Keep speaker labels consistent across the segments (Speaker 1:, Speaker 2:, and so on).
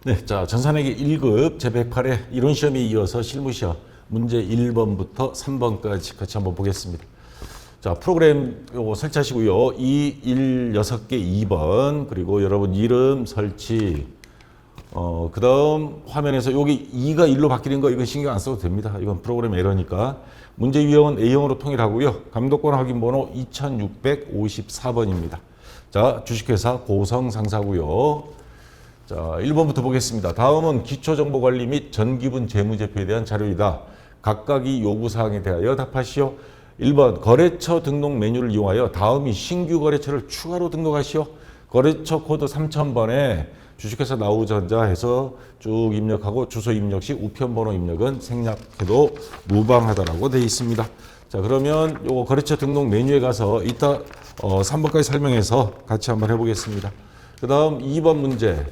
Speaker 1: 네, 자, 전산회계 1급 제108회 이론 시험에 이어서 실무시험 문제 1번부터 3번까지 같이 한번 보겠습니다. 자, 프로그램 요거 설치하시고요. 2, 1, 6개 2번, 그리고 여러분 이름 설치, 그 다음 화면에서 여기 2가 1로 바뀌는 거 이건 신경 안 써도 됩니다. 이건 프로그램 에러니까. 문제 유형은 A형으로 통일하고요. 감독권 확인 번호 2654번입니다. 자, 주식회사 고성 상사고요. 자, 1번부터 보겠습니다. 다음은 기초정보관리 및 전기분 재무제표에 대한 자료이다. 각각의 요구사항에 대하여 답하시오. 1번 거래처 등록 메뉴를 이용하여 다음이 신규 거래처를 추가로 등록하시오. 거래처 코드 3000번에 주식회사 나우전자 해서 쭉 입력하고 주소 입력 시 우편번호 입력은 생략해도 무방하다라고 되어 있습니다. 자, 그러면 요거 거래처 등록 메뉴에 가서 이따 3번까지 설명해서 같이 한번 해보겠습니다. 그 다음 2번 문제.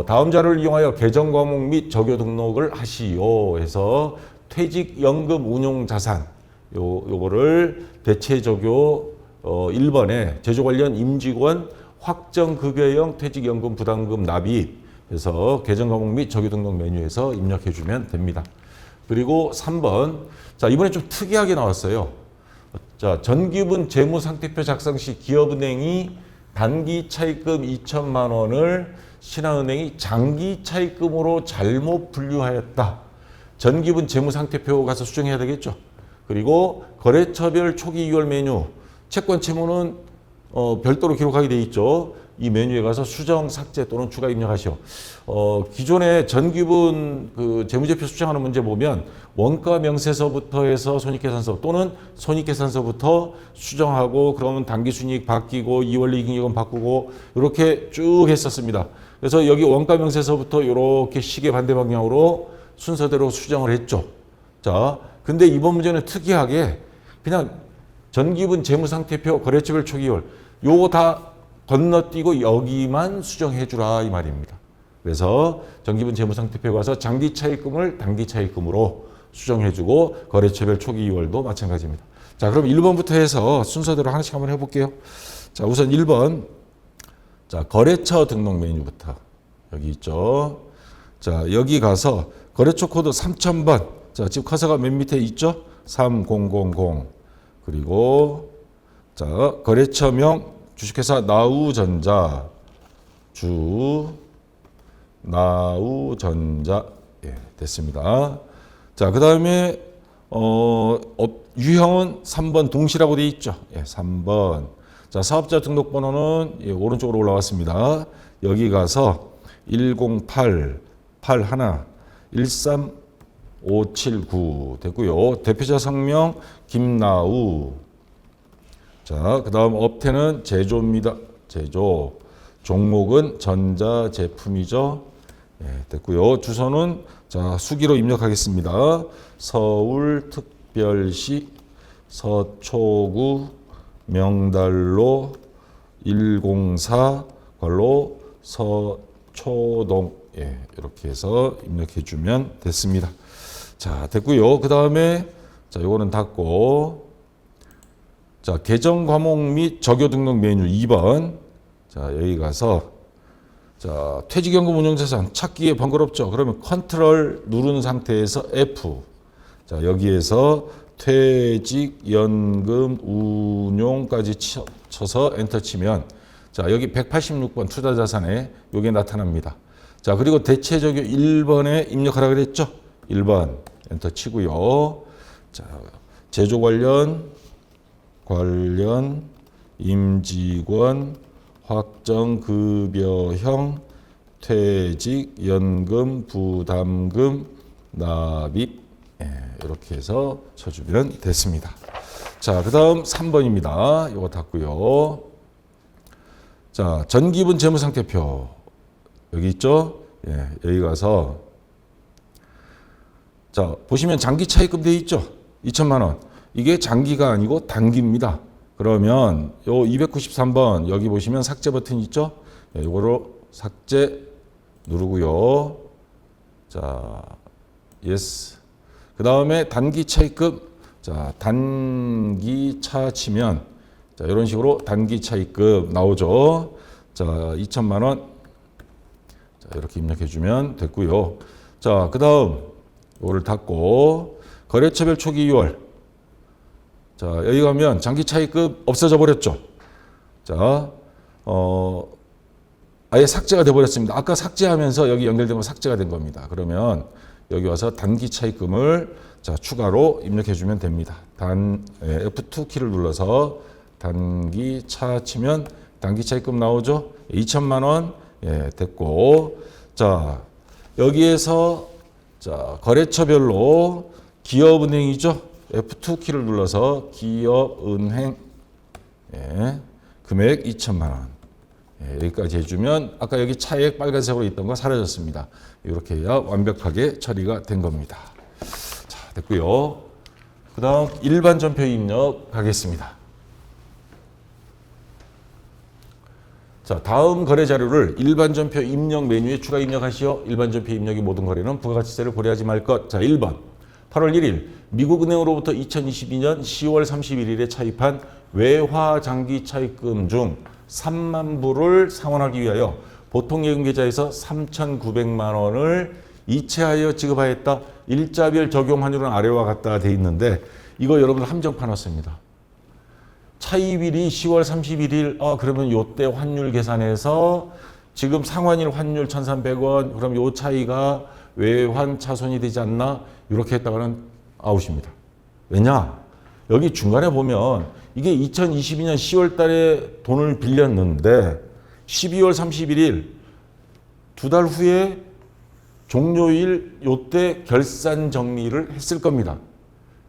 Speaker 1: 다음 자료를 이용하여 계정 과목 및 적요 등록을 하시오 해서 퇴직연금 운용자산 요거를 대체 적요 1번에 제조 관련 임직원 확정급여형 퇴직연금 부담금 납입 해서 계정 과목 및 적요 등록 메뉴에서 입력해 주면 됩니다. 그리고 3번, 자, 이번에 좀 특이하게 나왔어요. 자, 전기분 재무상태표 작성 시 기업은행이 단기 차입금 2천만 원을 신한은행이 장기 차입금으로 잘못 분류하였다. 전기분 재무상태표 가서 수정해야 되겠죠. 그리고 거래처별 초기 2월 메뉴, 채권 채무는 별도로 기록하게 돼 있죠. 이 메뉴에 가서 수정, 삭제 또는 추가 입력하시오. 기존에 전기분 그 재무제표 수정하는 문제 보면 원가 명세서부터 해서 손익계산서 또는 손익계산서부터 수정하고 그러면 당기순이익 바뀌고 이원리이익은 바꾸고 이렇게 쭉 했었습니다. 그래서 여기 원가 명세서부터 이렇게 시계 반대 방향으로 순서대로 수정을 했죠. 자, 근데 이번 문제는 특이하게 그냥 전기분 재무상태표 거래처별 초기월 요거 다 건너뛰고 여기만 수정해 주라 이 말입니다. 그래서 전기분 재무상태표 가서 장기 차입금을 단기 차입금으로 수정해 주고 거래처별 초기 2월도 마찬가지입니다. 자, 그럼 1번부터 해서 순서대로 하나씩 한번 해볼게요. 자, 우선 1번. 자, 거래처 등록 메뉴부터 여기 있죠. 자, 여기 가서 거래처 코드 3000번. 자, 지금 커서가 맨 밑에 있죠. 3000. 그리고 자, 거래처명 주식회사 나우전자, 나우전자, 예, 됐습니다. 자, 그 다음에 유형은 3번 동시라고 되어 있죠. 예, 3번. 자, 사업자 등록번호는 예, 오른쪽으로 올라왔습니다. 여기 가서 108 81 13579 됐고요. 대표자 성명 김나우. 자, 그 다음 업태는 제조입니다. 제조. 종목은 전자제품이죠. 예, 됐고요. 주소는 자, 수기로 입력하겠습니다. 서울특별시 서초구 명달로 104 괄로 서초동. 예, 이렇게 해서 입력해 주면 됐습니다. 자, 됐고요. 그 다음에 자, 요거는 닫고 자, 계정 과목 및 적요 등록 메뉴 2번. 자, 여기 가서 자, 퇴직연금 운용자산 찾기에 번거롭죠. 그러면 컨트롤 누른 상태에서 F. 자, 여기에서 퇴직연금 운용까지 쳐서 엔터 치면 자, 여기 186번 투자자산에 요게 나타납니다. 자, 그리고 대체 적요 1번에 입력하라 그랬죠. 1번 엔터 치고요. 자, 제조 관련 임직원 확정급여형 퇴직연금 부담금 납입, 예, 이렇게 해서 쳐주면 됐습니다. 자, 그 다음 3번입니다. 이거 닫고요. 자, 전기분 재무상태표 여기 있죠. 예, 여기 가서 자, 보시면 장기 차입금 되어 있죠. 2천만 원. 이게 장기가 아니고 단기입니다. 그러면 요 293번 여기 보시면 삭제 버튼 있죠? 예, 요거로 삭제 누르고요. 자, 예스. 그 다음에 단기 차입금. 자, 단기 차 치면 자, 이런 식으로 단기 차입금 나오죠. 자, 2천만 원. 자, 이렇게 입력해주면 됐고요. 자, 그 다음 이거를 닫고 거래처별 초기 2월. 자, 여기 가면 장기 차입금 없어져 버렸죠. 자, 아예 삭제가 돼 버렸습니다. 아까 삭제하면서 여기 연결된 거 삭제가 된 겁니다. 그러면 여기 와서 단기 차입금을 자, 추가로 입력해 주면 됩니다. F2 키를 눌러서 단기 차 치면 단기 차입금 나오죠. 2천만 원. 예, 됐고. 자, 여기에서 자, 거래처별로 기업은행이죠. F2 키를 눌러서 기업은행 예, 금액 2천만 원. 예, 여기까지 해주면 아까 여기 차액 빨간색으로 있던 거 사라졌습니다. 이렇게 해야 완벽하게 처리가 된 겁니다. 자, 됐고요. 그 다음 일반 전표 입력 가겠습니다. 자, 다음 거래 자료를 일반 전표 입력 메뉴에 추가 입력하시오. 일반 전표 입력의 모든 거래는 부가가치세를 고려하지 말 것. 자, 1번. 8월 1일 미국은행으로부터 2022년 10월 31일에 차입한 외화 장기 차입금 중 3만 불을 상환하기 위하여 보통예금 계좌에서 3,900만 원을 이체하여 지급하였다. 일자별 적용 환율은 아래와 같다 돼 있는데 이거 여러분들 함정판 왔습니다. 차입일이 10월 31일 그러면 요때 환율 계산해서 지금 상환일 환율 1,300원 그럼 요 차이가 외환 차손이 되지 않나? 이렇게 했다가는 아웃입니다. 왜냐? 여기 중간에 보면 이게 2022년 10월 달에 돈을 빌렸는데 12월 31일 두 달 후에 종료일 요때 결산 정리를 했을 겁니다.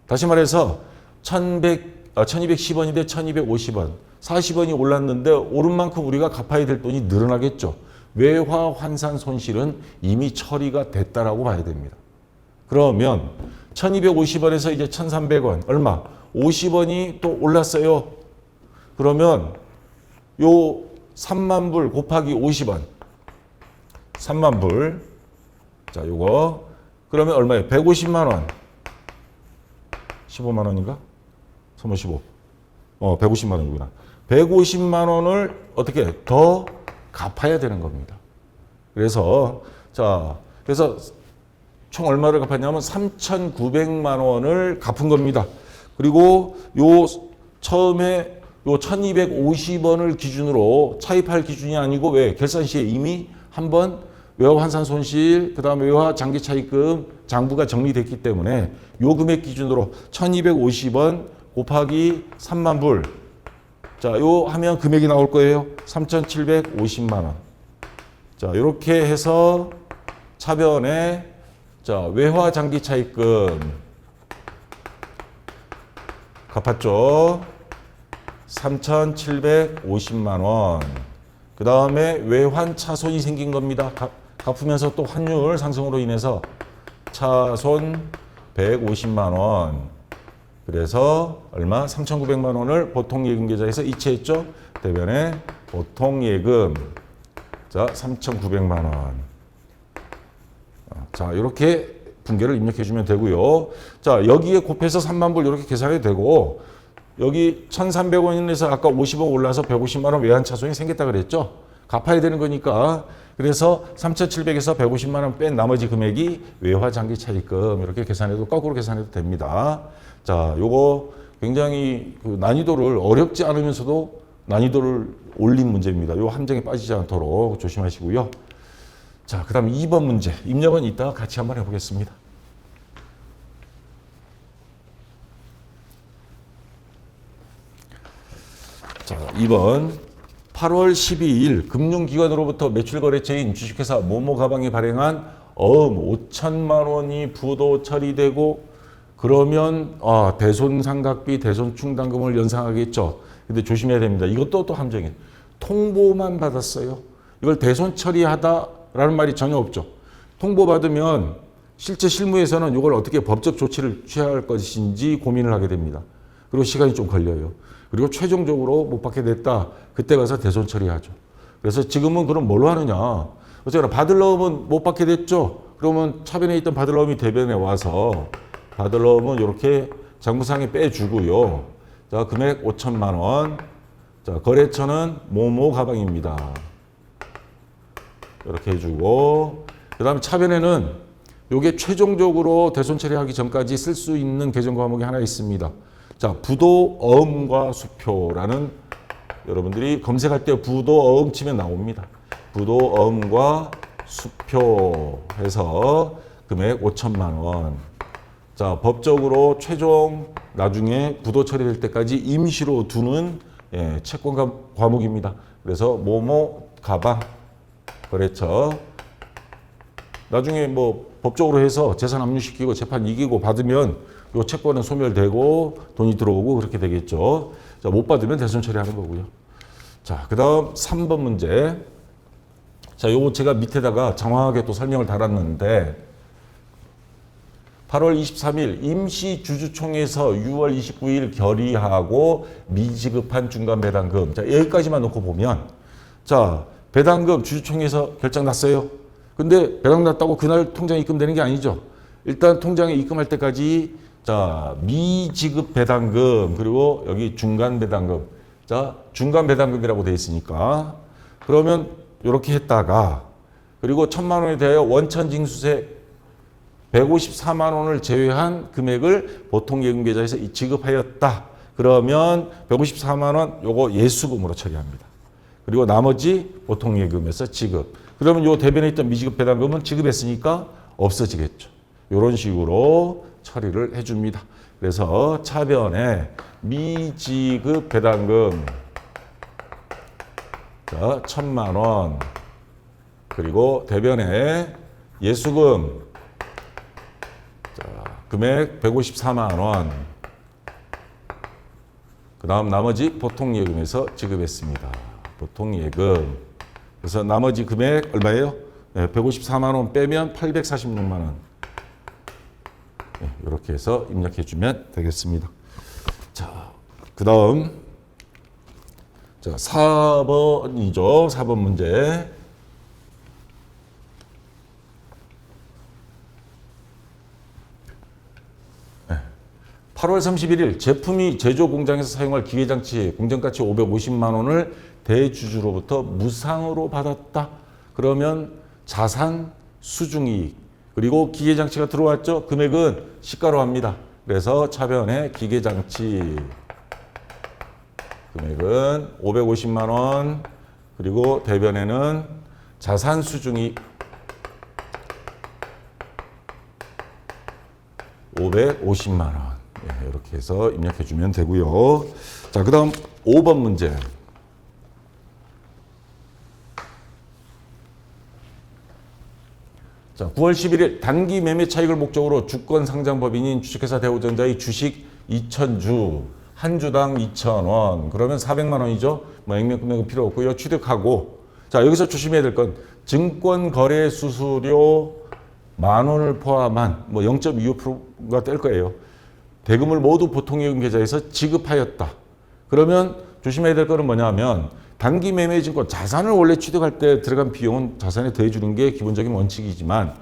Speaker 1: 다시 말해서 1210원인데 1250원, 40원이 올랐는데 오른 만큼 우리가 갚아야 될 돈이 늘어나겠죠. 외화 환산 손실은 이미 처리가 됐다라고 봐야 됩니다. 그러면 1250원에서 이제 1300원 얼마? 50원이 또 올랐어요. 그러면 요 3만 불 곱하기 50원 3만 불 자, 요거 그러면 얼마예요? 150만 원 15만 원인가? 315 150만 원이구나. 150만 원을 어떻게 더 갚아야 되는 겁니다. 그래서 그래서 총 얼마를 갚았냐면 3,900만 원을 갚은 겁니다. 그리고 요 처음에 요 1,250원을 기준으로 차입할 기준이 아니고 왜? 결산 시에 이미 한번 외화 환산 손실, 그다음에 외화 장기 차입금 장부가 정리됐기 때문에 요 금액 기준으로 1,250원 곱하기 3만 불. 자, 요 하면 금액이 나올 거예요. 3,750만 원. 자, 요렇게 해서 차변에 자, 외화 장기 차입금 갚았죠. 3,750만 원. 그 다음에 외환 차손이 생긴 겁니다. 갚으면서 또 환율 상승으로 인해서 차손 150만 원. 그래서 얼마? 3,900만 원을 보통예금 계좌에서 이체했죠. 대변에 보통예금 자 3,900만 원. 자, 이렇게 분계를 입력해 주면 되고요. 자, 여기에 곱해서 3만 불 이렇게 계산이 되고 여기 1,300원에서 아까 50원 올라서 150만 원 외환 차손이 생겼다 그랬죠. 갚아야 되는 거니까. 그래서 3,700에서 150만 원 뺀 나머지 금액이 외화 장기 차입금 이렇게 계산해도 거꾸로 계산해도 됩니다. 자, 요거 굉장히 그 난이도를 어렵지 않으면서도 난이도를 올린 문제입니다. 요 함정에 빠지지 않도록 조심하시고요. 자, 그 다음 2번 문제. 입력은 이따가 같이 한번 해보겠습니다. 자, 2번. 8월 12일 금융기관으로부터 매출거래처인 주식회사 모모가방이 발행한 어음 5천만 원이 부도 처리되고 그러면 대손상각비, 대손충당금을 연상하겠죠. 근데 조심해야 됩니다. 이것도 또 함정이에요. 통보만 받았어요. 이걸 대손 처리하다라는 말이 전혀 없죠. 통보받으면 실제 실무에서는 이걸 어떻게 법적 조치를 취할 것인지 고민을 하게 됩니다. 그리고 시간이 좀 걸려요. 그리고 최종적으로 못 받게 됐다. 그때 가서 대손 처리하죠. 그래서 지금은 그럼 뭘로 하느냐. 어쨌거나 받을 넣으면 못 받게 됐죠. 그러면 차변에 있던 받을 넣음이 대변에 와서 받을 넣으면 이렇게 장부상에 빼주고요. 자, 금액 5천만 원. 자, 거래처는 모모 가방입니다. 이렇게 해주고, 그 다음에 차변에는 요게 최종적으로 대손 처리하기 전까지 쓸 수 있는 계정 과목이 하나 있습니다. 자, 부도, 어음과 수표라는, 여러분들이 검색할 때 부도, 어음 치면 나옵니다. 부도, 어음과 수표 해서 금액 5천만 원. 자, 법적으로 최종 나중에 부도 처리될 때까지 임시로 두는 채권 과목입니다. 그래서 뭐뭐 가방, 거래처. 나중에 뭐 법적으로 해서 재산 압류시키고 재판 이기고 받으면 요 채권은 소멸되고 돈이 들어오고 그렇게 되겠죠. 자, 못 받으면 대손 처리하는 거고요. 자, 그 다음 3번 문제. 자, 요거 제가 밑에다가 정확하게 또 설명을 달았는데 8월 23일 임시주주총회에서 6월 29일 결의하고 미지급한 중간배당금. 자, 여기까지만 놓고 보면, 자, 배당금 주주총회에서 결정 났어요. 근데 배당 났다고 그날 통장에 입금되는 게 아니죠. 일단 통장에 입금할 때까지, 자, 미지급 배당금, 그리고 여기 중간 배당금. 자, 중간 배당금이라고 되어 있으니까. 그러면 이렇게 했다가, 그리고 1,000만 원에 대하여 원천 징수세 154만 원을 제외한 금액을 보통예금 계좌에서 지급하였다. 그러면 154만 원 요거 예수금으로 처리합니다. 그리고 나머지 보통예금에서 지급. 그러면 요 대변에 있던 미지급 배당금은 지급했으니까 없어지겠죠. 이런 식으로 처리를 해줍니다. 그래서 차변에 미지급 배당금, 자, 1,000만 원. 그리고 대변에 예수금, 금액 154만 원. 그 다음 나머지 보통예금에서 지급했습니다. 보통예금. 그래서 나머지 금액 얼마예요? 154만 원 빼면 846만 원. 이렇게 해서 입력해 주면 되겠습니다. 자, 그 다음 4번이죠. 4번 문제. 8월 31일 제품이 제조 공장에서 사용할 기계장치 공정가치 550만 원을 대주주로부터 무상으로 받았다. 그러면 자산 수중이익 그리고 기계장치가 들어왔죠. 금액은 시가로 합니다. 그래서 차변에 기계장치 금액은 550만 원 그리고 대변에는 자산 수중이익 550만 원. 이렇게 해서 입력해 주면 되고요. 자, 그 다음 5번 문제. 자, 9월 11일 단기 매매 차익을 목적으로 주권 상장법인인 주식회사 대우전자의 주식 2,000주, 한 주당 2,000원. 그러면 400만 원이죠. 뭐 액면 금액은 필요 없고요. 취득하고. 자, 여기서 조심해야 될 건 증권 거래 수수료 10,000원을 포함한 뭐 0.25%가 될 거예요. 대금을 모두 보통예금 계좌에서 지급하였다. 그러면 조심해야 될 거는 뭐냐면 단기 매매 증권 자산을 원래 취득할 때 들어간 비용은 자산에 더해주는 게 기본적인 원칙이지만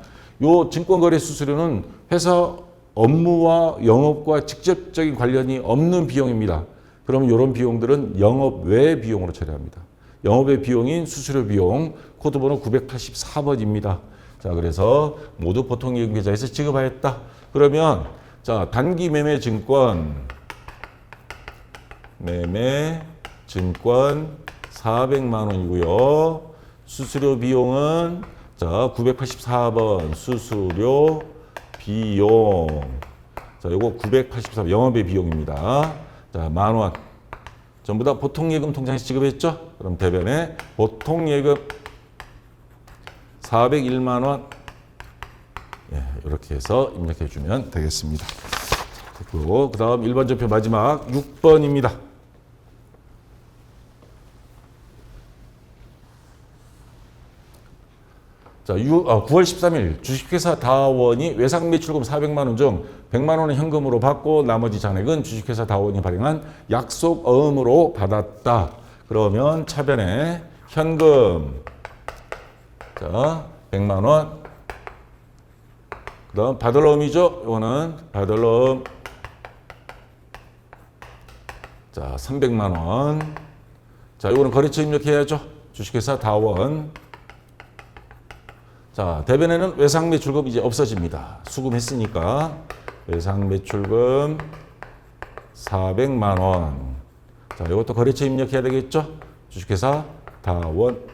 Speaker 1: 요 증권거래 수수료는 회사 업무와 영업과 직접적인 관련이 없는 비용입니다. 그러면 이런 비용들은 영업 외 비용으로 처리합니다. 영업의 비용인 수수료 비용 코드번호 984번입니다. 자, 그래서 모두 보통예금 계좌에서 지급하였다. 그러면 자, 단기 매매 증권 400만 원이고요. 수수료 비용은 자, 984번 수수료 비용. 자, 요거 984번 영업의 비용입니다. 자, 10,000원. 전부 다 보통예금 통장에서 지급했죠? 그럼 대변에 보통예금 401만 원. 이렇게 해서 입력해 주면 되겠습니다. 됐고, 그 다음 1번 전표 마지막 6번입니다. 자, 9월 13일 주식회사 다원이 외상 매출금 400만 원 중 100만 원은 현금으로 받고 나머지 잔액은 주식회사 다원이 발행한 약속 어음으로 받았다. 그러면 차변에 현금 자 100만 원 그 다음 받을 어음이죠. 이거는 받을 어음 자 300만 원 자 이거는 거래처 입력해야죠. 주식회사 다원 자, 대변에는 외상 매출금 이제 없어집니다. 수금했으니까 외상 매출금 400만 원. 자, 이것도 거래처 입력해야 되겠죠? 주식회사 다원.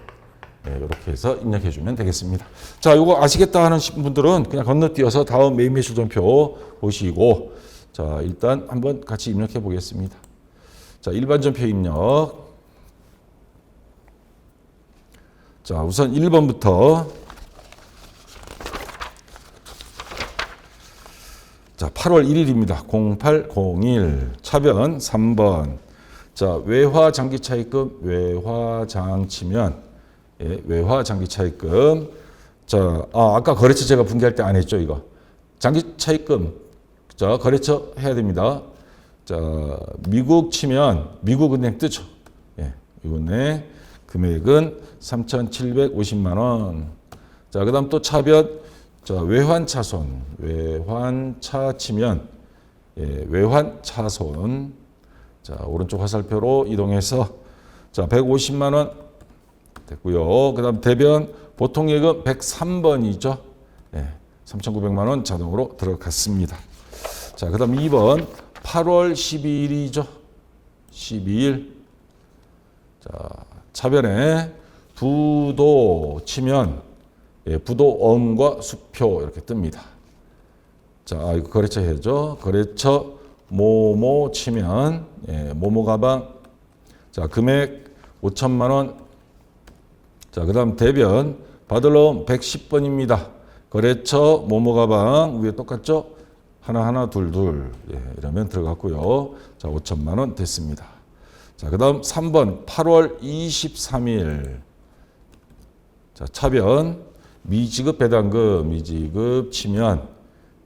Speaker 1: 네, 이렇게 해서 입력해 주면 되겠습니다. 자, 이거 아시겠다 하는 분들은 그냥 건너뛰어서 다음 메인 매출 전표 보시고, 자, 일단 한번 같이 입력해 보겠습니다. 자, 일반 전표 입력. 자, 우선 1번부터. 자, 8월 1일입니다. 0801. 차변 3번. 자, 외화 장기 차입금, 외화 장치면, 예, 외화 장기 차입금. 자, 아까 거래처 제가 분개할 때 안 했죠, 이거. 장기 차입금. 자, 거래처 해야 됩니다. 자, 미국 치면 미국 은행 뜨죠. 예, 이번에 금액은 3,750만 원. 자, 그다음 또 차변. 자, 외환차손. 외환차 치면 예, 외환차손. 자, 오른쪽 화살표로 이동해서 자, 150만 원 됐고요. 그다음 대변 보통예금 103번이죠. 예, 3,900만 원 자동으로 들어갔습니다. 자, 그다음 2번 8월 12일이죠. 12일. 자, 차변에 부도 치면 예, 부도 엄과 수표 이렇게 뜹니다. 자, 이거 거래처 해야죠. 거래처 모모 치면 예, 모모 가방. 자, 금액 5천만 원. 자, 그다음 대변 받으러 110번입니다. 거래처 모모 가방 위에 똑같죠? 하나 둘 예, 이러면 들어갔고요. 자, 5천만 원 됐습니다. 자, 그다음 3번 8월 23일. 자, 차변 미지급 배당금, 미지급 치면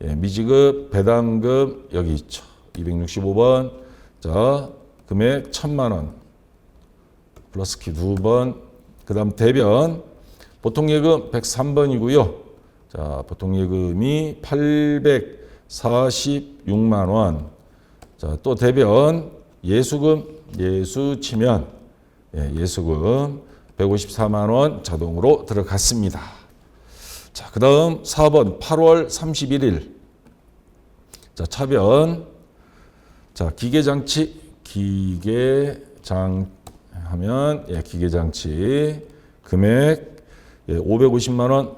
Speaker 1: 예, 미지급 배당금 여기 있죠. 265번. 자, 금액 1,000만 원. 플러스 키 2번. 그다음 대변 보통예금 103번이고요. 자, 보통예금이 846만 원. 자, 또 대변 예수금, 예수 치면 예, 예수금 154만 원 자동으로 들어갔습니다. 자, 그다음 4번 8월 31일. 자, 차변. 자, 기계장치, 기계장 하면 예, 기계장치 금액 예, 550만 원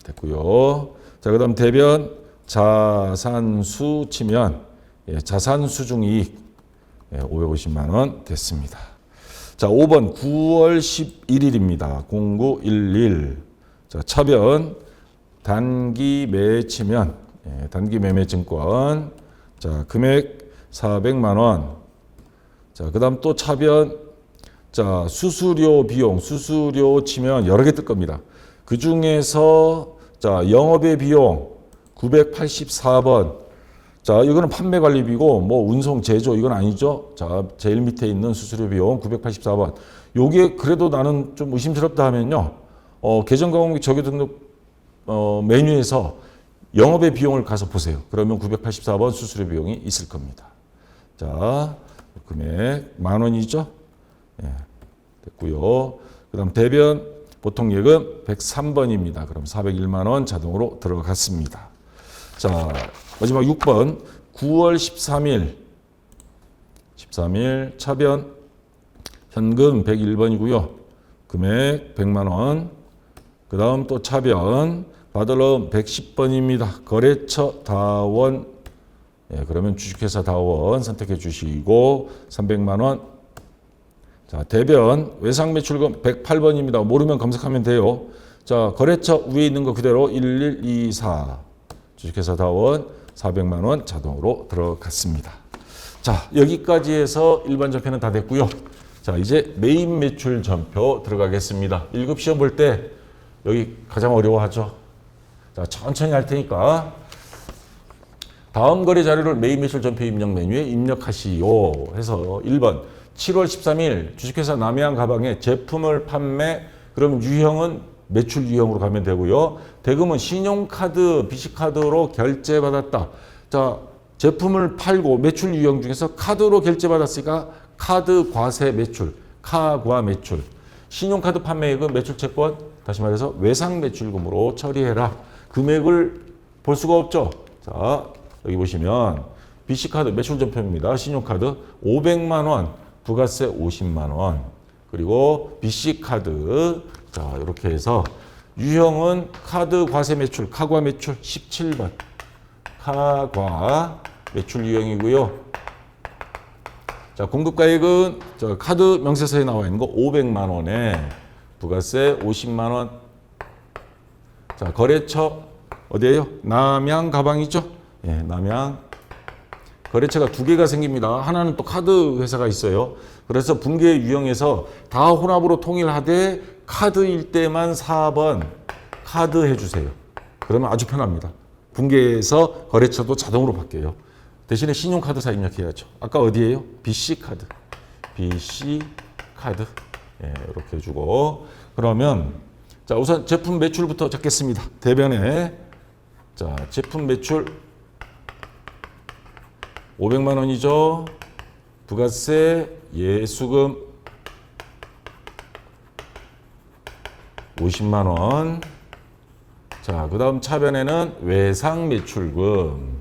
Speaker 1: 됐고요. 자, 그다음 대변 자산수 치면 예, 자산수중이익 예, 550만 원 됐습니다. 자, 5번 9월 11일입니다. 0911. 자, 차변 단기 매매 치면 예, 단기 매매 증권. 자, 금액 400만 원. 자, 그다음 또 차변. 자, 수수료 비용, 수수료 치면 여러 개 뜰 겁니다. 그 중에서 자, 영업의 비용 984번. 자, 이거는 판매 관리비고 뭐 운송 제조 이건 아니죠. 자, 제일 밑에 있는 수수료 비용 984번. 요게 그래도 나는 좀 의심스럽다 하면요. 계정 가공비 적용 등록 메뉴에서 영업의 비용을 가서 보세요. 그러면 984번 수수료 비용이 있을 겁니다. 자, 금액 10,000원이죠. 예, 됐고요. 그다음 대변 보통예금 103번입니다. 그럼 401만 원 자동으로 들어갔습니다. 자, 마지막 6번 9월 13일. 13일 차변 현금 101번이고요. 금액 100만 원. 그다음 또 차변 받으러 110번입니다. 거래처 다원. 예, 그러면 주식회사 다원 선택해 주시고 300만 원. 자, 대변 외상매출금 108번입니다. 모르면 검색하면 돼요. 자, 거래처 위에 있는 거 그대로 1124. 주식회사 다원 400만 원 자동으로 들어갔습니다. 자, 여기까지 해서 일반 전표는 다 됐고요. 자, 이제 메인 매출 전표 들어가겠습니다. 1급 시험 볼 때 여기 가장 어려워하죠. 자, 천천히 할 테니까 다음 거래 자료를 메인 매출 전표 입력 메뉴에 입력하시오 해서 1번 7월 13일 주식회사 남해안 가방에 제품을 판매, 그럼 유형은 매출 유형으로 가면 되고요. 대금은 신용카드, BC카드로 결제받았다. 자, 제품을 팔고 매출 유형 중에서 카드로 결제받았으니까 카드 과세 매출, 카과 매출. 신용카드 판매액은 매출 채권 다시 말해서 외상 매출금으로 처리해라. 금액을 볼 수가 없죠. 자, 여기 보시면 BC카드 매출전표입니다. 신용카드 500만 원, 부가세 50만 원. 그리고 BC카드 자 이렇게 해서 유형은 카드 과세 매출, 카과 매출 17번. 카과 매출 유형이고요. 자, 공급가액은 저 카드 명세서에 나와 있는 거 500만 원에 부가세 50만 원. 자, 거래처 어디예요? 남양 가방이죠? 예, 남양. 거래처가 두 개가 생깁니다. 하나는 또 카드 회사가 있어요. 그래서 분계 유형에서 다 혼합으로 통일하되 카드일 때만 4번 카드 해주세요. 그러면 아주 편합니다. 분계해서 거래처도 자동으로 바뀌어요. 대신에 신용카드사 입력해야죠. 아까 어디예요? BC카드. BC카드. 예, 이렇게 해주고. 그러면 자 우선 제품 매출부터 잡겠습니다. 대변에 자 제품 매출 500만 원이죠. 부가세 예수금 50만 원. 자, 그 다음 차변에는 외상 매출금.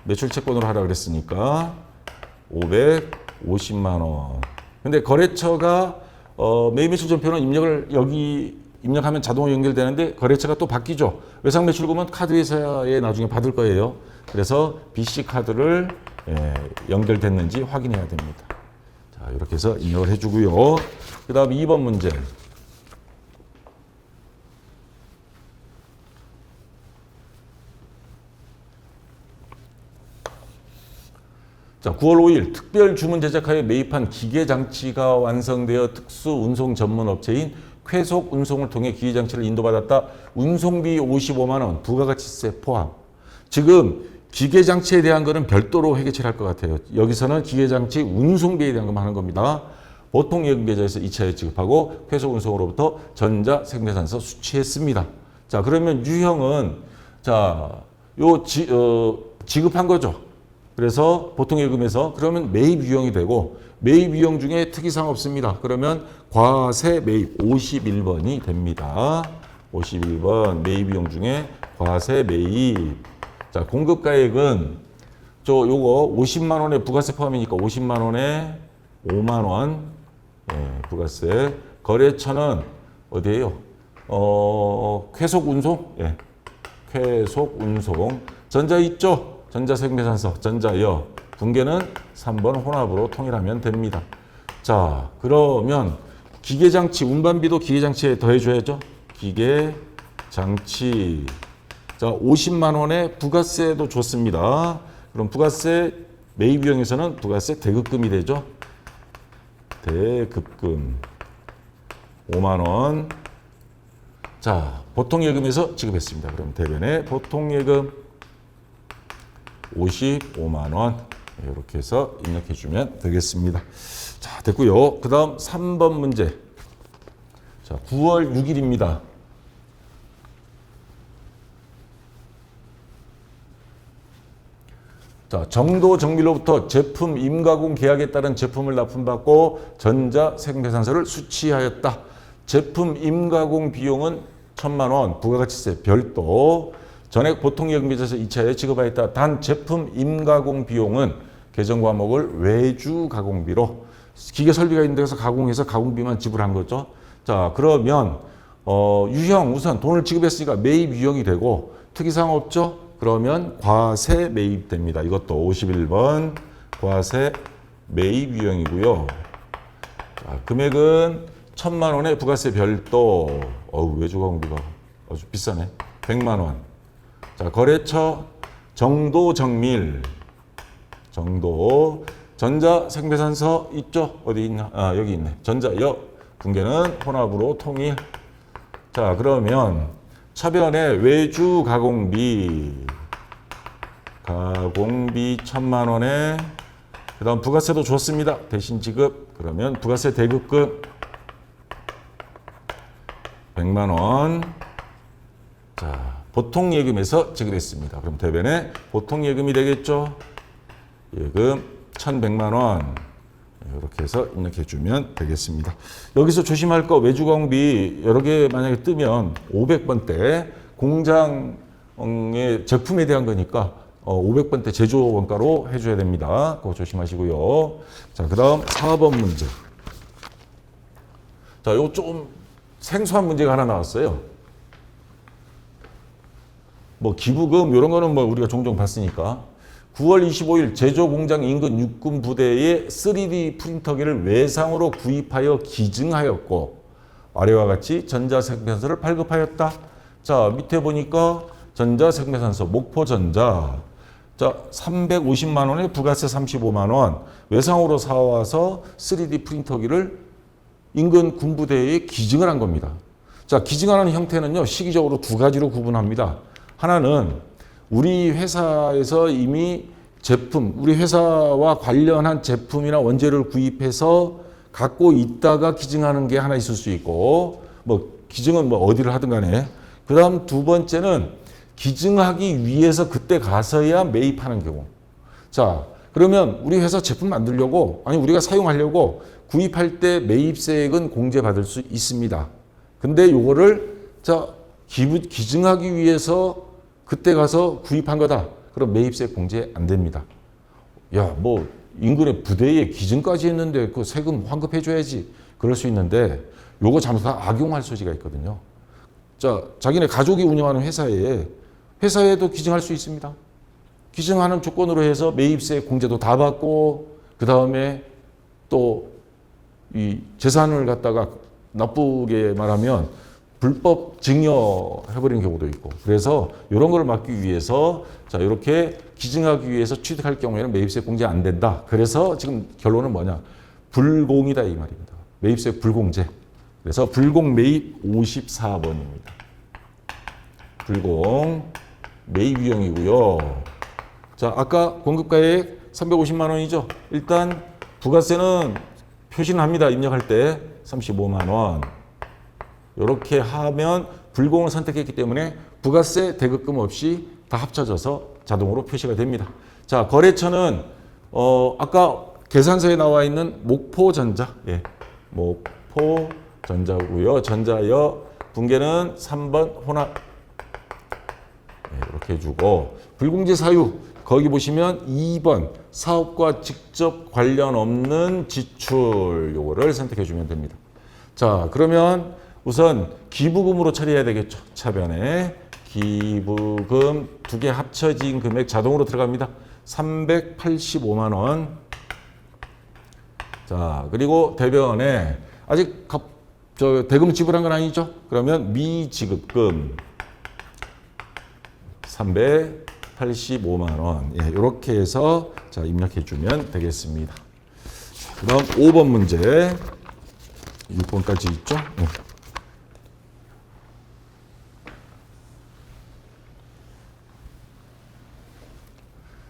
Speaker 1: 매출 채권으로 하라 그랬으니까 550만 원. 근데 거래처가 매입 매출 전표는 입력을 여기 입력하면 자동으로 연결되는데 거래처가 또 바뀌죠. 외상 매출금은 카드 회사에 나중에 받을 거예요. 그래서 BC 카드를 연결됐는지 확인해야 됩니다. 자, 이렇게 해서 입력을 해주고요. 그 다음 2번 문제. 자, 9월 5일 특별 주문 제작하여 매입한 기계 장치가 완성되어 특수 운송 전문 업체인 쾌속 운송을 통해 기계 장치를 인도받았다. 운송비 55만 원, 부가가치세 포함. 지금 기계 장치에 대한 거는 별도로 회계처리할 것 같아요. 여기서는 기계 장치 운송비에 대한 것만 하는 겁니다. 보통 예금 계좌에서 2차에 지급하고 쾌속 운송으로부터 전자 생매산서 수취했습니다. 자, 그러면 유형은 자, 지급한 거죠. 그래서 보통 예금에서 그러면 매입 유형이 되고 매입 유형 중에 특이사항 없습니다. 그러면 과세 매입 51번이 됩니다. 51번 매입 유형 중에 과세 매입. 자, 공급가액은 요거 50만 원에 부가세 포함이니까 50만 원에 5만 원 부가세. 거래처는 어디예요? 쾌속 운송? 예. 쾌속 운송. 전자 있죠? 전자생매산서, 전자여. 분계는 3번 혼합으로 통일하면 됩니다. 자, 그러면 기계장치, 운반비도 기계장치에 더해줘야죠. 기계장치. 자, 50만 원에 부가세도 줬습니다. 그럼 부가세 매입 유형에서는 부가세 대급금이 되죠. 대급금 5만 원. 자, 보통예금에서 지급했습니다. 그럼 대변에 보통예금 55만 원 이렇게 해서 입력해 주면 되겠습니다. 자, 됐고요. 그 다음 3번 문제. 자, 9월 6일입니다. 자, 정도 정밀로부터 제품 임가공 계약에 따른 제품을 납품받고 전자생매산서를 수취하였다. 제품 임가공 비용은 1,000만 원, 부가가치세 별도. 전액 보통예금계좌에서 2차에 지급하였다. 단 제품 임가공 비용은 계정 과목을 외주 가공비로 기계 설비가 있는 데서 가공해서 가공비만 지불한 거죠. 자, 그러면 유형 우선 돈을 지급했으니까 매입 유형이 되고 특이사항 없죠? 그러면 과세 매입됩니다. 이것도 51번 과세 매입 유형이고요. 자, 금액은 1,000만 원에 부가세 별도. 외주 가공비가 아주 비싸네. 100만 원. 자, 거래처 정도 정밀. 정도. 전자생매산서 있죠? 어디 있나? 아, 여기 있네. 전자여. 분계는 혼합으로 통일. 자, 그러면 차변에 외주 가공비. 가공비 1,000만 원에 그 다음 부가세도 줬습니다. 대신 지급. 그러면 부가세 대급금 100만 원. 자, 보통 예금에서 지급했습니다. 그럼 대변에 보통 예금이 되겠죠? 예금 1,100만 원. 이렇게 해서 입력해 주면 되겠습니다. 여기서 조심할 거 외주광비 여러 개 만약에 뜨면 500번대 공장의 제품에 대한 거니까 500번대 제조 원가로 해줘야 됩니다. 그거 조심하시고요. 자, 그 다음 4번 문제. 자, 요거 좀 생소한 문제가 하나 나왔어요. 뭐 기부금 이런 거는 뭐 우리가 종종 봤으니까 9월 25일 제조 공장 인근 육군 부대에 3D 프린터기를 외상으로 구입하여 기증하였고 아래와 같이 전자생산서를 발급하였다. 자, 밑에 보니까 전자생산서 목포전자 자 350만 원에 부가세 35만 원 외상으로 사와서 3D 프린터기를 인근 군부대에 기증을 한 겁니다. 자, 기증하는 형태는요 시기적으로 두 가지로 구분합니다. 하나는 우리 회사에서 이미 제품, 우리 회사와 관련한 제품이나 원재료를 구입해서 갖고 있다가 기증하는 게 하나 있을 수 있고, 뭐 기증은 뭐 어디를 하든 간에. 그 다음 두 번째는 기증하기 위해서 그때 가서야 매입하는 경우. 자, 그러면 우리 회사 제품 만들려고, 아니 우리가 사용하려고 구입할 때 매입세액은 공제받을 수 있습니다. 근데 요거를 자, 기증하기 위해서 그때 가서 구입한 거다. 그럼 매입세 공제 안 됩니다. 야, 뭐 인근의 부대에 기증까지 했는데 그 세금 환급해줘야지. 그럴 수 있는데 요거 잘못 악용할 소지가 있거든요. 자, 자기네 가족이 운영하는 회사에도 기증할 수 있습니다. 기증하는 조건으로 해서 매입세 공제도 다 받고 그 다음에 또 이 재산을 갖다가 나쁘게 말하면 불법 증여해버리는 경우도 있고 그래서 이런 걸 막기 위해서 자 이렇게 기증하기 위해서 취득할 경우에는 매입세 공제 안 된다. 그래서 지금 결론은 뭐냐? 불공이다 이 말입니다. 매입세 불공제. 그래서 불공 매입 54번입니다. 불공 매입 유형이고요. 자 아까 공급가액 350만 원이죠. 일단 부가세는 표시는 합니다. 입력할 때 35만 원. 이렇게 하면 불공을 선택했기 때문에 부가세 대급금 없이 다 합쳐져서 자동으로 표시가 됩니다. 자, 거래처는 아까 계산서에 나와 있는 목포전자, 예, 목포전자고요. 전자여 분계는 3번 혼합 예, 이렇게 해주고 불공제 사유 거기 보시면 2번 사업과 직접 관련 없는 지출 요거를 선택해 주면 됩니다. 자, 그러면 우선 기부금으로 처리해야 되겠죠. 차변에 기부금 두 개 합쳐진 금액 자동으로 들어갑니다. 385만 원. 자, 그리고 대변에 아직 대금 지불한 건 아니죠. 그러면 미지급금 385만 원. 예, 이렇게 해서 자, 입력해 주면 되겠습니다. 그 다음 5번 문제. 6번까지 있죠. 예.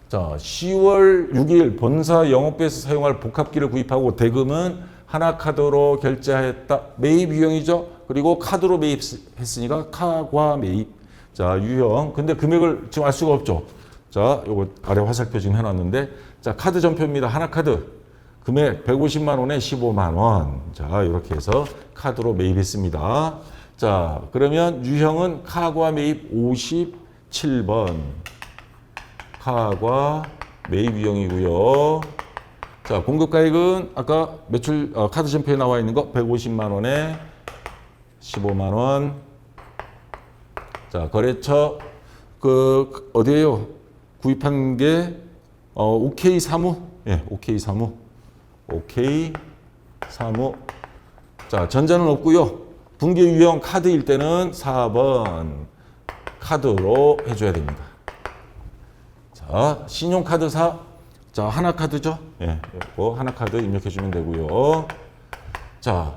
Speaker 1: 자, 10월 6일 본사 영업부에서 사용할 복합기를 구입하고 대금은 하나카드로 결제하였다. 매입 유형이죠. 그리고 카드로 매입했으니까 카과 매입. 자, 유형. 근데 금액을 지금 알 수가 없죠. 자, 요거 아래 화살표 지금 해놨는데 자, 카드 전표입니다. 하나카드. 금액 150만 원에 15만 원. 자, 이렇게 해서 카드로 매입했습니다. 자, 그러면 유형은 카과 매입 57번. 카과 매입 유형이고요. 자, 공급가액은 아까 매출 카드 전표에 나와 있는 거 150만 원에 15만 원. 자, 거래처 그 어디에요? 구입한 게 OK 사무. 예, OK 사무. OK 사무. 자, 전자는 없고요. 분계 유형 카드일 때는 4번 카드로 해줘야 됩니다. 자, 신용카드사. 자, 하나카드죠. 예, 이거 하나카드 입력해주면 되고요. 자,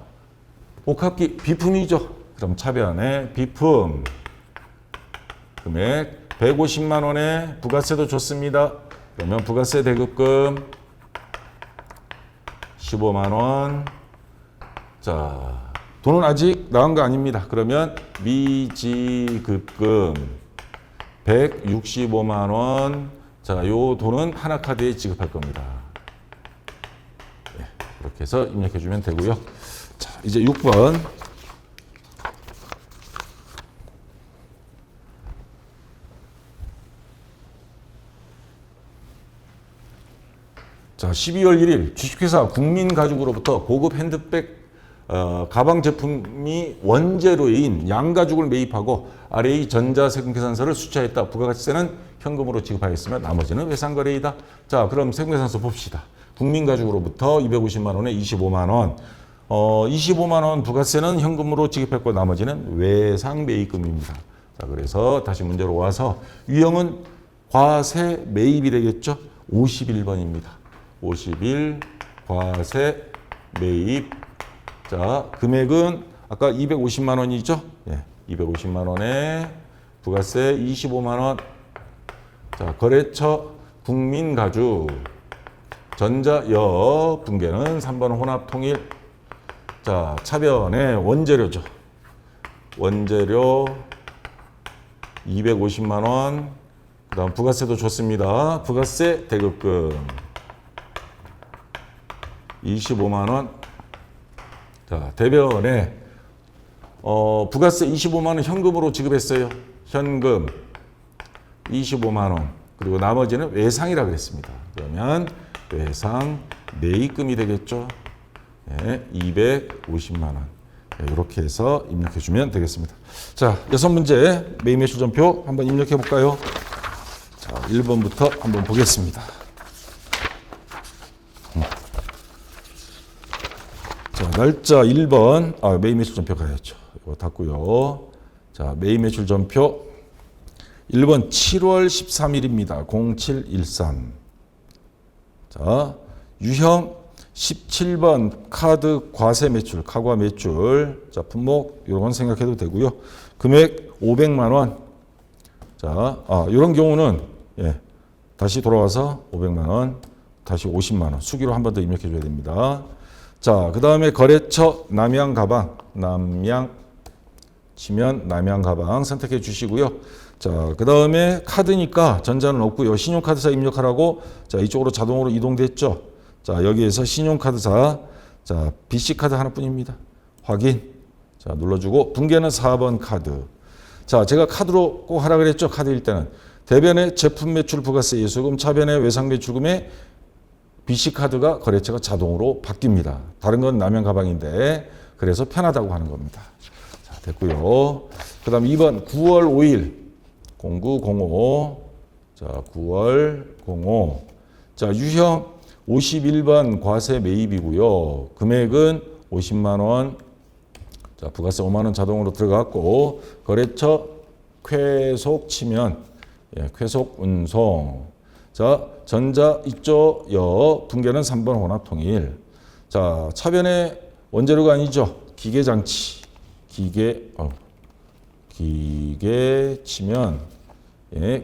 Speaker 1: 복합기 비품이죠. 그럼 차변에 비품 금액 150만 원에 부가세도 좋습니다. 그러면 부가세 대급금 15만 원. 자, 돈은 아직 나온 거 아닙니다. 그러면 미지급금 165만 원. 자, 요 돈은 하나카드에 지급할 겁니다. 네, 이렇게 해서 입력해 주면 되고요. 자, 이제 6번. 자, 12월 1일 주식회사 국민가죽으로부터 고급 핸드백 가방 제품이 원재료인 양가죽을 매입하고 RA 전자세금계산서를 수취하였다. 부가가치세는 현금으로 지급하였으며 나머지는 외상거래이다. 자, 그럼 세금계산서 봅시다. 국민가죽으로부터 250만 원에 25만 원. 25만 원 부가세는 현금으로 지급했고 나머지는 외상 매입금입니다. 자, 그래서 다시 문제로 와서 유형은 과세 매입이 되겠죠. 51번입니다. 51 과세 매입. 자, 금액은 아까 250만 원이죠? 예, 250만 원에 부가세 25만 원. 자, 거래처 국민가죽. 전자여 분계는 3번 혼합통일. 자, 차변의 원재료죠. 원재료 250만 원. 그 다음 부가세도 좋습니다. 부가세 대급금 25만 원. 자, 대변에 부가세 25만 원 현금으로 지급했어요. 현금 25만 원. 그리고 나머지는 외상이라 그랬습니다. 그러면 외상 매입금이 되겠죠. 네, 250만 원. 네, 이렇게 해서 입력해 주면 되겠습니다. 자, 6문제 매입 매출 전표 한번 입력해 볼까요? 자, 1번부터 한번 보겠습니다. 자, 날짜 1번, 매입 매출 전표 가야죠. 이거 닫고요. 자, 매입 매출 전표 1번 7월 13일입니다. 0713. 자, 유형 17번 카드 과세 매출, 카과 매출. 자, 품목 이런 건 생각해도 되고요. 금액 500만 원. 자, 이런 경우는 다시 돌아와서 500만 원, 다시 50만 원. 수기로 한 번 더 입력해 줘야 됩니다. 자, 그 다음에 거래처 남양 가방, 남양 치면 남양 가방 선택해 주시고요. 자, 그 다음에 카드니까 전자는 없고요. 신용카드사 입력하라고 자, 이쪽으로 자동으로 이동됐죠. 자, 여기에서 신용카드사, 자, BC카드 하나뿐입니다. 확인. 자, 눌러주고 분계는 4번 카드. 자, 제가 카드로 꼭 하라 그랬죠. 카드일 때는 대변의 제품 매출 부가세 예수금, 차변의 외상 매출금에 BC카드가 거래처가 자동으로 바뀝니다. 다른 건 남양 가방인데 그래서 편하다고 하는 겁니다. 자, 됐고요. 그 다음 2번 9월 5일 0905. 자, 9월 05. 자, 유형 51번 과세 매입이고요. 금액은 50만 원. 자, 부가세 5만 원 자동으로 들어갔고 거래처 쾌속 치면 쾌속 운송. 자, 전자 이쪽 여 분계는 3번 혼합통일. 자, 차변의 원재료가 아니죠. 기계장치. 기계 치면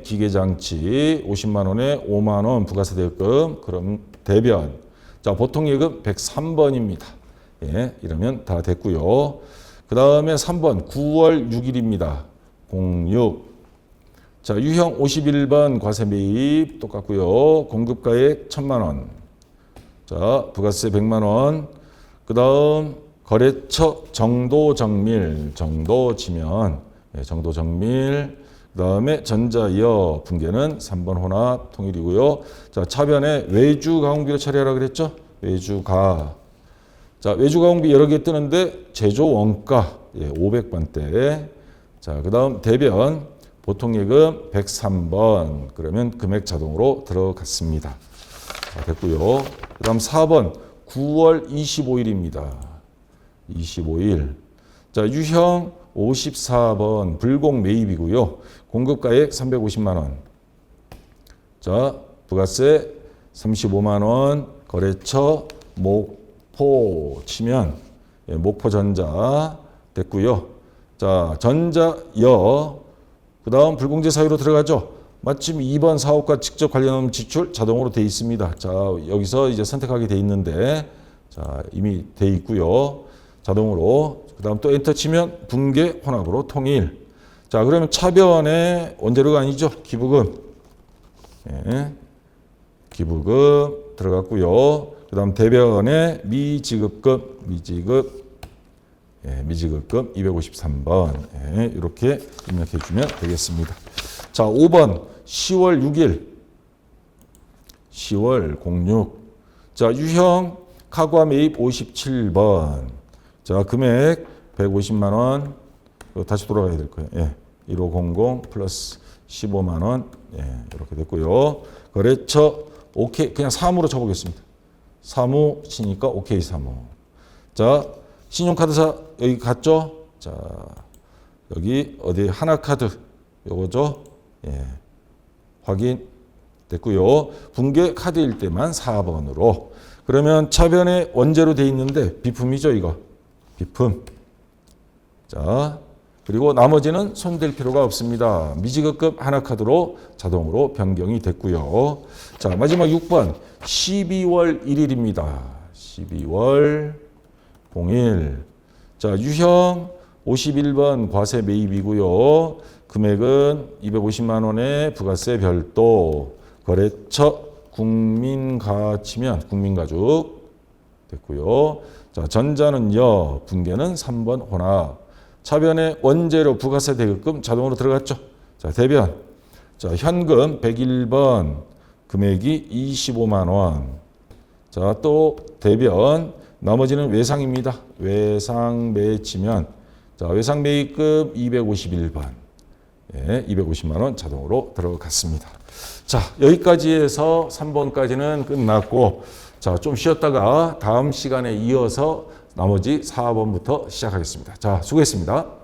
Speaker 1: 기계장치 50만 원에 5만 원 부가세 대금. 그럼 대변. 자, 보통 예금 103번입니다. 이러면 다 됐고요. 그 다음에 3번 9월 6일입니다. 06. 자, 유형 51번 과세 매입 똑같고요. 공급가액 1,000만 원. 자, 부가세 100만 원. 그 다음 거래처 정도정밀. 정도 치면 정도정밀. 그 다음에 전자여 분계는 3번 혼합 통일이고요. 자, 차변에 외주 가공비로 처리하라 그랬죠? 외주가. 자, 외주 가공비 여러 개 뜨는데 제조 원가 500번대. 자, 그 다음 대변 보통 예금 103번. 그러면 금액 자동으로 들어갔습니다. 자, 됐고요. 그 다음 4번 9월 25일입니다. 25일. 자, 유형 54번 불공 매입이고요. 공급가액 350만 원. 자, 부가세 35만 원. 거래처 목포 치면 목포전자 됐고요. 자, 전자여. 그 다음 불공제 사유로 들어가죠. 마침 2번 사업과 직접 관련한 지출 자동으로 돼 있습니다. 자, 여기서 이제 선택하게 돼 있는데 자, 이미 돼 있고요. 자동으로. 그 다음 또 엔터 치면 분계 혼합으로 통일. 자, 그러면 차변에 원재료가 아니죠. 기부금. 기부금 들어갔고요. 그다음 대변의 미지급금, 미지급금 253번. 예, 이렇게 입력해 주면 되겠습니다. 자, 5번 10월 6일. 10월 06. 자, 유형 카구와 매입 57번. 자, 금액 150만 원. 다시 돌아가야 될 거예요. 예. 1500 플러스 15만 원. 예, 이렇게 됐고요. 거래처 오케이. 그냥 사무로 쳐보겠습니다. 사무 치니까 오케이 사무. 자, 신용카드사 여기 갔죠? 자, 여기 어디 하나카드 요거죠? 예. 확인 됐고요. 붕괴 카드일 때만 4번으로. 그러면 차변에 원재로 돼 있는데 비품이죠, 이거. 비품. 자, 그리고 나머지는 손댈 필요가 없습니다. 미지급금 하나카드로 자동으로 변경이 됐고요. 자, 마지막 6번 12월 1일입니다. 12월 01. 자, 유형 51번 과세 매입이고요. 금액은 250만 원의 부가세 별도. 거래처 국민가치면 국민가죽 됐고요. 자, 전자는요. 붕괴는 3번 혼합. 차변에 원재료 부가세 대급금 자동으로 들어갔죠. 자, 대변. 자, 현금 101번 금액이 25만 원. 자, 또 대변. 나머지는 외상입니다. 외상 매치면 자, 외상 매입금 251번. 예, 250만 원 자동으로 들어갔습니다. 자, 여기까지 해서 3번까지는 끝났고 자, 좀 쉬었다가 다음 시간에 이어서 나머지 4번부터 시작하겠습니다. 자, 수고했습니다.